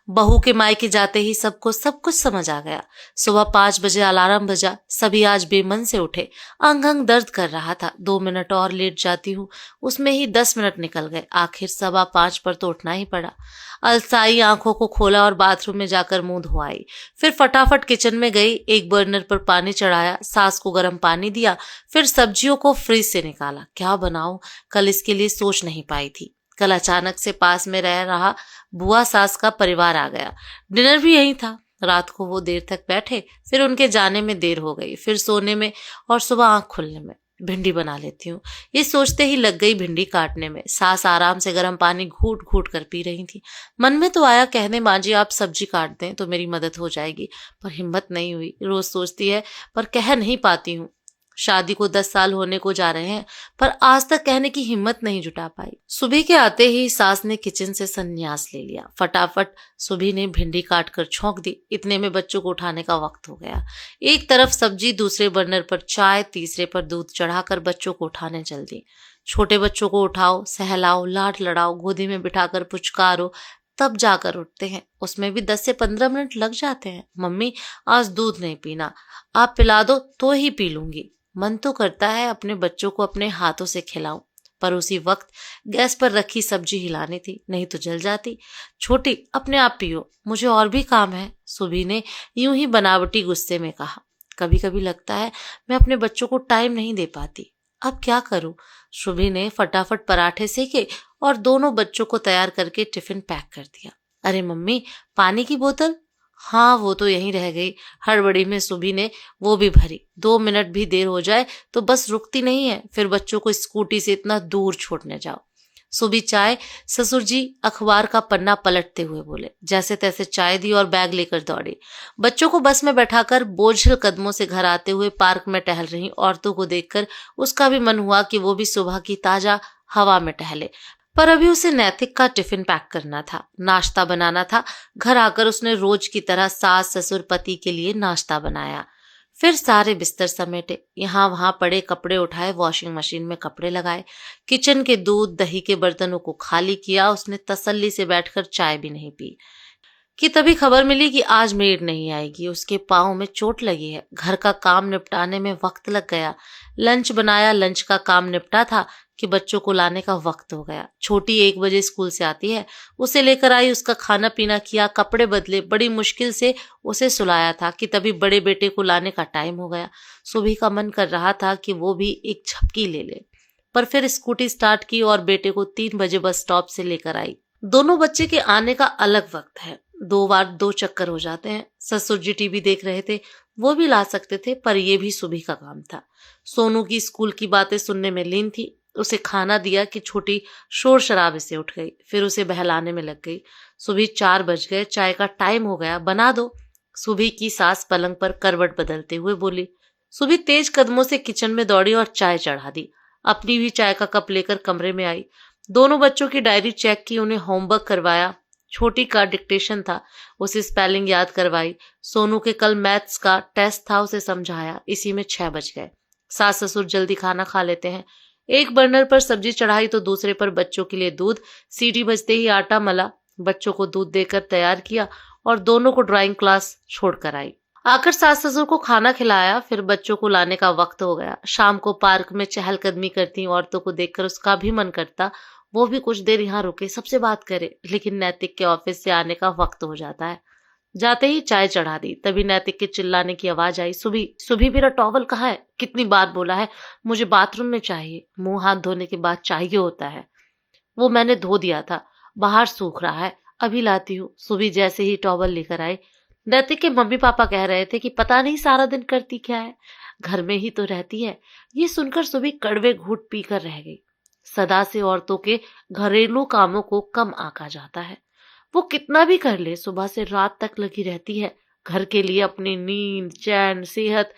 बहू के मायके जाते ही सबको सब कुछ समझ आ गया। सुबह 5 बजे अलार्म बजा। सभी आज बेमन से उठे। अंग अंग दर्द कर रहा था। 2 मिनट और लेट जाती हूँ, उसमें ही 10 मिनट निकल गए। आखिर 5:15 पर तो उठना ही पड़ा। अलसाई आंखों को खोला और बाथरूम में जाकर मुंह धोआई। फिर फटाफट किचन में गई। एक बर्नर पर पानी चढ़ाया, सास को गर्म पानी दिया, फिर सब्जियों को फ्रिज से निकाला। क्या बनाऊं, कल इसके लिए सोच नहीं पाई थी। कल अचानक से पास में रह रहा बुआ सास का परिवार आ गया। डिनर भी यही था। रात को वो देर तक बैठे, फिर उनके जाने में देर हो गई, फिर सोने में और सुबह आंख खुलने में। भिंडी बना लेती हूँ, ये सोचते ही लग गई भिंडी काटने में। सास आराम से गर्म पानी घूट घूट कर पी रही थी। मन में तो आया कहने, माँ जी आप सब्जी काट दें तो मेरी मदद हो जाएगी, पर हिम्मत नहीं हुई। रोज सोचती है पर कह नहीं पाती हूँ। शादी को 10 साल होने को जा रहे हैं, पर आज तक कहने की हिम्मत नहीं जुटा पाई। सुबह के आते ही सास ने किचन से संन्यास ले लिया। फटाफट सुबह ने भिंडी काट कर छोंक दी। इतने में बच्चों को उठाने का वक्त हो गया। एक तरफ सब्जी, दूसरे बर्नर पर चाय, तीसरे पर दूध चढ़ाकर बच्चों को उठाने चल दी। छोटे बच्चों को उठाओ, सहलाओ, लाड लड़ाओ, गोदी में बिठाकर पुचकारो, तब जाकर उठते हैं। उसमें भी 10 से 15 मिनट लग जाते हैं। मम्मी आज दूध नहीं पीना, आप पिला दो तो ही पी लूंगी। मन तो करता है अपने बच्चों को अपने हाथों से खिलाऊं, पर उसी वक्त गैस पर रखी सब्जी हिलानी थी, नहीं तो जल जाती। छोटी अपने आप पियो, मुझे और भी काम है, सुबह ने यूं ही बनावटी गुस्से में कहा। कभी कभी लगता है मैं अपने बच्चों को टाइम नहीं दे पाती। अब क्या करूं? शुभी ने फटाफट पराठे सेके और दोनों बच्चों को तैयार करके टिफिन पैक कर दिया। अरे मम्मी, पानी की बोतल? हाँ वो तो यहीं रह गई। हड़बड़ी में सुबह ने वो भी भरी। 2 मिनट भी देर हो जाए तो बस रुकती नहीं है। फिर बच्चों को स्कूटी से इतना दूर छोड़ने जाओ। सुबह चाय, ससुर जी अखबार का पन्ना पलटते हुए बोले। जैसे तैसे चाय दी और बैग लेकर दौड़ी। बच्चों को बस में बैठाकर बोझिल कदमों से घर आते हुए पार्क में टहल रही औरतों को देखकर उसका भी मन हुआ कि वो भी सुबह की ताजा हवा में टहले। पर अभी उसे नैतिक का टिफिन पैक करना था, नाश्ता बनाना था। घर आकर उसने रोज की तरह सास, ससुर, पति के लिए नाश्ता बनाया। फिर सारे बिस्तर समेटे, यहाँ वहां पड़े कपड़े उठाए, वॉशिंग मशीन में कपड़े लगाए, किचन के दूध दही के बर्तनों को खाली किया। उसने तसल्ली से बैठकर चाय भी नहीं पी कि तभी खबर मिली कि आज मेड नहीं आएगी। उसके पाँव में चोट लगी है। घर का काम निपटाने में वक्त लग गया। लंच बनाया, लंच का काम निपटा था कि बच्चों को लाने का वक्त हो गया। छोटी 1 बजे स्कूल से आती है, उसे लेकर आई, उसका खाना पीना किया, कपड़े बदले, बड़ी मुश्किल से उसे सुलाया था कि तभी बड़े बेटे को लाने का टाइम हो गया। सुबह का मन कर रहा था कि वो भी एक झपकी ले ले, पर फिर स्कूटी स्टार्ट की और बेटे को 3 बजे बस स्टॉप से लेकर आई। दोनों बच्चे के आने का अलग वक्त है। 2 बार 2 चक्कर हो जाते हैं। ससुर जी टीवी देख रहे थे, वो भी ला सकते थे, पर यह भी सुबह का काम था। सोनू की स्कूल की बातें सुनने में लीन थी। उसे खाना दिया कि छोटी शोर शराबे से उठ गई, फिर उसे बहलाने में लग गई। सुबह 4 बज गए, चाय का टाइम हो गया, बना दो। सुबह की सास पलंग पर करवट बदलते हुए बोली। सुबह तेज कदमों से किचन में दौड़ी और चाय चढ़ा दी। अपनी भी चाय का कप लेकर कमरे में आई। दोनों बच्चों की डायरी चेक की, उन्हें होमवर्क करवाया। छोटी का डिक्टेशन था, उसे स्पेलिंग याद करवाई। सोनू के कल मैथ्स का टेस्ट था, उसे समझाया। इसी में 6 बज गए। सास ससुर जल्दी खाना खा लेते हैं। एक बर्नर पर सब्जी चढ़ाई तो दूसरे पर बच्चों के लिए दूध। सीटी बजते ही आटा मला, बच्चों को दूध देकर तैयार किया और दोनों को ड्राइंग क्लास छोड़कर आई। आकर सास ससुर को खाना खिलाया। फिर बच्चों को लाने का वक्त हो गया। शाम को पार्क में चहलकदमी करती औरतों को देखकर उसका भी मन करता वो भी कुछ देर यहाँ रुके, सबसे बात करे, लेकिन नैतिक के ऑफिस से आने का वक्त हो जाता है। जाते ही चाय चढ़ा दी। तभी नैतिक के चिल्लाने की आवाज आई। सुबह सुबह मेरा टॉवल कहाँ है? कितनी बार बोला है, मुझे बाथरूम में चाहिए। मुंह हाथ धोने के बाद चाहिए होता है। वो मैंने धो दिया था, बाहर सूख रहा है, अभी लाती हूँ। सुबह जैसे ही टॉवल लेकर आई, नैतिक के मम्मी पापा कह रहे थे कि पता नहीं सारा दिन करती क्या है, घर में ही तो रहती है। ये सुनकर सुबह कड़वे घूंट पीकर रह गई। सदा से औरतों के घरेलू कामों को कम आंका जाता है। वो कितना भी कर ले, सुबह से रात तक लगी रहती है। घर के लिए अपनी नींद, चैन, सेहत,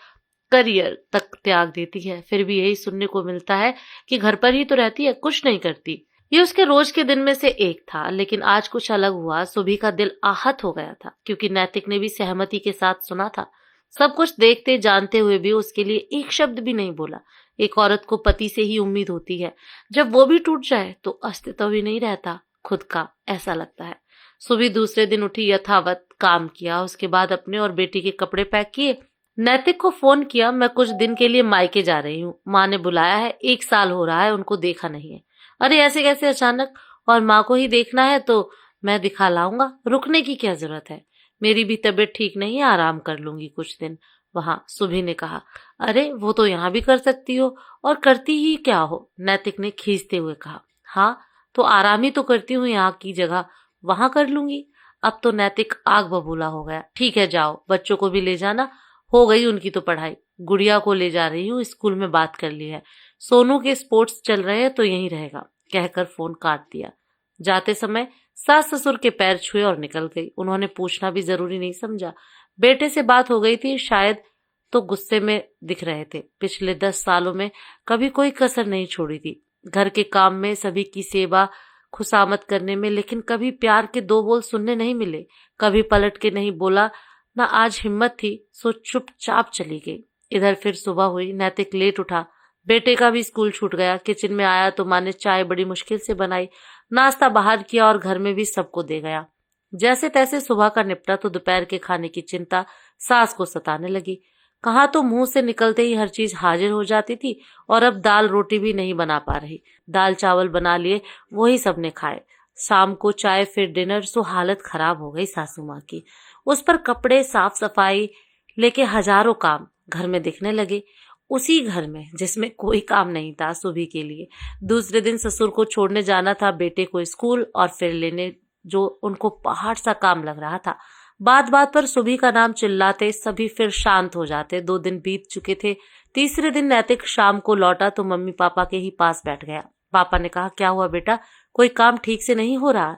करियर तक त्याग देती है। फिर भी यही सुनने को मिलता है कि घर पर ही तो रहती है, कुछ नहीं करती। ये उसके रोज के दिन में से एक था, लेकिन आज कुछ अलग हुआ। सुबह का दिल आहत हो गया था, क्योंकि नैतिक ने भी सहमति के साथ सुना था। सब कुछ देखते जानते हुए भी उसके लिए एक शब्द भी नहीं बोला। एक औरत को पति से ही उम्मीद होती है, जब वो भी टूट जाए तो अस्तित्व ही नहीं रहता खुद का, ऐसा लगता है। सुबह दूसरे दिन उठी, यथावत काम किया, उसके बाद अपने और बेटी के कपड़े पैक किए। नैतिक को फोन किया, मैं कुछ दिन के लिए मायके जा रही हूँ, माँ ने बुलाया है, 1 साल हो रहा है उनको देखा नहीं है। अरे ऐसे कैसे अचानक, और माँ को ही देखना है तो मैं दिखा लाऊंगा, रुकने की क्या जरूरत है, मेरी भी तबीयत ठीक नहीं है, आराम कर लूंगी कुछ दिन वहां। सुभी ने कहा, अरे वो तो यहाँ भी कर सकती हो, और करती ही क्या हो, नैतिक ने खींचते हुए कहा। हाँ तो आराम ही तो करती हूँ, यहाँ की जगह वहां कर लूंगी। अब तो नैतिक आग बबूला हो गया। ठीक है जाओ, बच्चों को भी ले जाना, हो गई उनकी तो पढ़ाई, गुड़िया को ले जा रही हूँ, स्कूल में बात कर ली है, सोनू के स्पोर्ट्स चल रहे हैं तो यहीं रहेगा, कहकर फोन काट दिया। जाते समय सास ससुर के पैर छुए और निकल गई। उन्होंने पूछना भी जरूरी नहीं समझा। बेटे से बात हो गई थी शायद, तो गुस्से में दिख रहे थे। पिछले 10 सालों में कभी कोई कसर नहीं छोड़ी थी, घर के काम में, सभी की सेवा खुशामद करने में, लेकिन कभी प्यार के 2 बोल सुनने नहीं मिले, कभी पलट के नहीं बोला। ना आज हिम्मत थी, सो चुपचाप चली गई। इधर फिर सुबह हुई, नैतिक लेट उठा, बेटे का भी स्कूल छूट गया। किचन में आया तो माँ ने चाय बड़ी मुश्किल से बनाई, नाश्ता बाहर किया और घर में भी सबको दे गया। जैसे तैसे सुबह का निपटा तो दोपहर के खाने की चिंता सास को सताने लगी। कहाँ तो मुंह से निकलते ही हर चीज हाजिर हो जाती थी, और अब दाल रोटी भी नहीं बना पा रही। दाल चावल बना लिए, वही सबने खाए। शाम को चाय, फिर डिनर, सो हालत खराब हो गई सासू माँ की। उस पर कपड़े, साफ सफाई लेके हजारों काम घर में दिखने लगे, उसी घर में जिसमें कोई काम नहीं था सुबह के लिए। दूसरे दिन ससुर को छोड़ने जाना था बेटे को स्कूल, और फिर लेने, जो उनको पहाड़ सा काम लग रहा था। बात बात पर सुबह का नाम चिल्लाते सभी फिर शांत हो जाते। 2 दिन बीत चुके थे। तीसरे दिन नैतिक शाम को लौटा तो मम्मी पापा के ही पास बैठ गया। पापा ने कहा, क्या हुआ बेटा, कोई काम ठीक से नहीं हो रहा?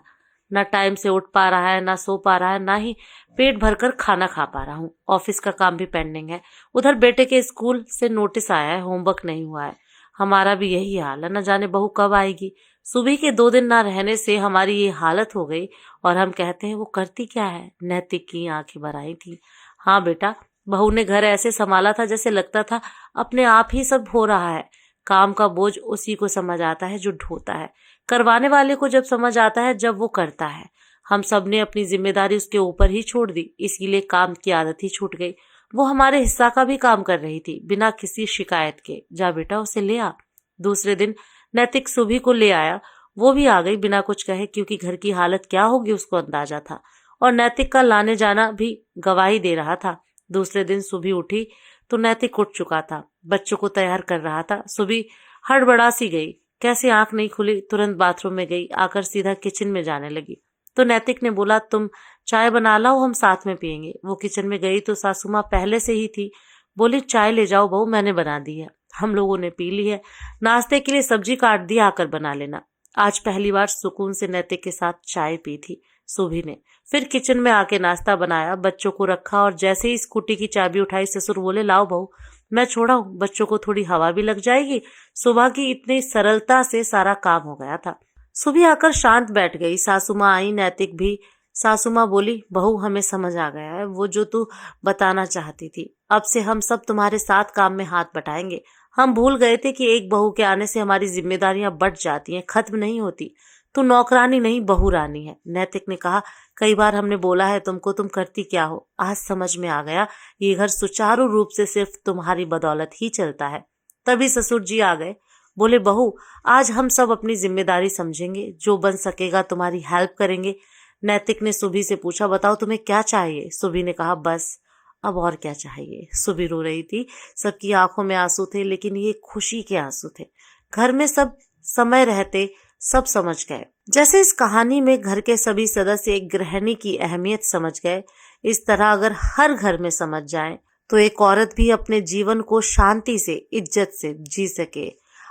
ना टाइम से उठ पा रहा है, ना सो पा रहा है, ना ही पेट भरकर खाना खा पा रहा हूँ। ऑफिस का काम भी पेंडिंग है, उधर बेटे के स्कूल से नोटिस आया है, होमवर्क नहीं हुआ है। हमारा भी यही हाल है, न जाने बहू कब आएगी। सुबह के 2 दिन ना रहने से हमारी ये हालत हो गई, और हम कहते हैं वो करती क्या है? नैतिक की आंखें भर आई थी। हाँ बेटा, बहू ने घर ऐसे संभाला था जैसे लगता था अपने आप ही सब हो रहा है। काम का बोझ उसी को समझ आता है जो ढोता है, करवाने वाले को जब समझ आता है जब वो करता है। हम सब ने अपनी जिम्मेदारी उसके ऊपर ही छोड़ दी, इसीलिए काम की आदत ही छूट गई। वो हमारे हिस्सा का भी काम कर रही थी बिना किसी शिकायत के। जा बेटा उसे ले आ। दूसरे दिन नैतिक सुबह को ले आया, वो भी आ गई बिना कुछ कहे, क्योंकि घर की हालत क्या होगी उसको अंदाजा था, और नैतिक का लाने जाना भी गवाही दे रहा था। दूसरे दिन सुबह उठी तो नैतिक उठ चुका था, बच्चों को तैयार कर रहा था। सुबह हड़बड़ा सी गई, कैसे आंख नहीं खुली, तुरंत बाथरूम में गई, आकर सीधा किचन में जाने लगी। तो नैतिक ने बोला, तुम चाय बना लाओ, हम साथ में पियेंगे। वो किचन में गई तो सासू माँ पहले से ही थी, बोली, चाय ले जाओ बहू, मैंने बना दी है। हम लोगों ने पी ली है, नाश्ते के लिए सब्जी काट दी, आकर बना लेना। आज पहली बार सुकून से नैतिक के साथ चाय पी थी सुभी ने। फिर किचन में आके नाश्ता बनाया, बच्चों को रखा, और जैसे ही स्कूटी की चाबी उठाई ससुर बोले, लाओ बहू मैं छोड़ा हूँ, बच्चों को थोड़ी हवा भी लग जाएगी। सुबह की इतनी सरलता से सारा काम हो गया था। सुबह आकर शांत बैठ गई। सासू माँ आई, नैतिक भी। सासू माँ बोली, बहू हमें समझ आ गया है वो जो तू बताना चाहती थी। अब से हम सब तुम्हारे साथ काम में हाथ बटाएंगे। हम भूल गए थे कि एक बहू के आने से हमारी जिम्मेदारियां बढ़ जाती हैं, खत्म नहीं होती। तू नौकरानी नहीं, बहू रानी है। नैतिक ने कहा, कई बार हमने बोला है तुमको, तुम करती क्या हो? आज समझ में आ गया, ये घर सुचारू रूप से सिर्फ तुम्हारी बदौलत ही चलता है। तभी ससुर जी आ गए, बोले, बहू आज हम सब अपनी जिम्मेदारी समझेंगे, जो बन सकेगा तुम्हारी हेल्प करेंगे। नैतिक ने सुबह से पूछा, बताओ तुम्हें क्या चाहिए? सुबह ने कहा, बस अब और क्या चाहिए। सुबह रो रही थी, सबकी आंखों में आंसू थे, लेकिन ये खुशी के आंसू थे। घर में सब समय रहते सब समझ गए। जैसे इस कहानी में घर के सभी सदस्य एक गृहिणी की अहमियत समझ गए, इस तरह अगर हर घर में समझ जाए तो एक औरत भी अपने जीवन को शांति से, इज्जत से जी सके,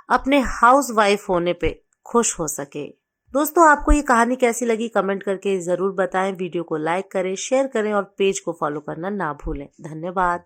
अपने हाउस वाइफ होने पे खुश हो सके। दोस्तों, आपको ये कहानी कैसी लगी कमेंट करके जरूर बताएं। वीडियो को लाइक करें, शेयर करें और पेज को फॉलो करना ना भूलें। धन्यवाद।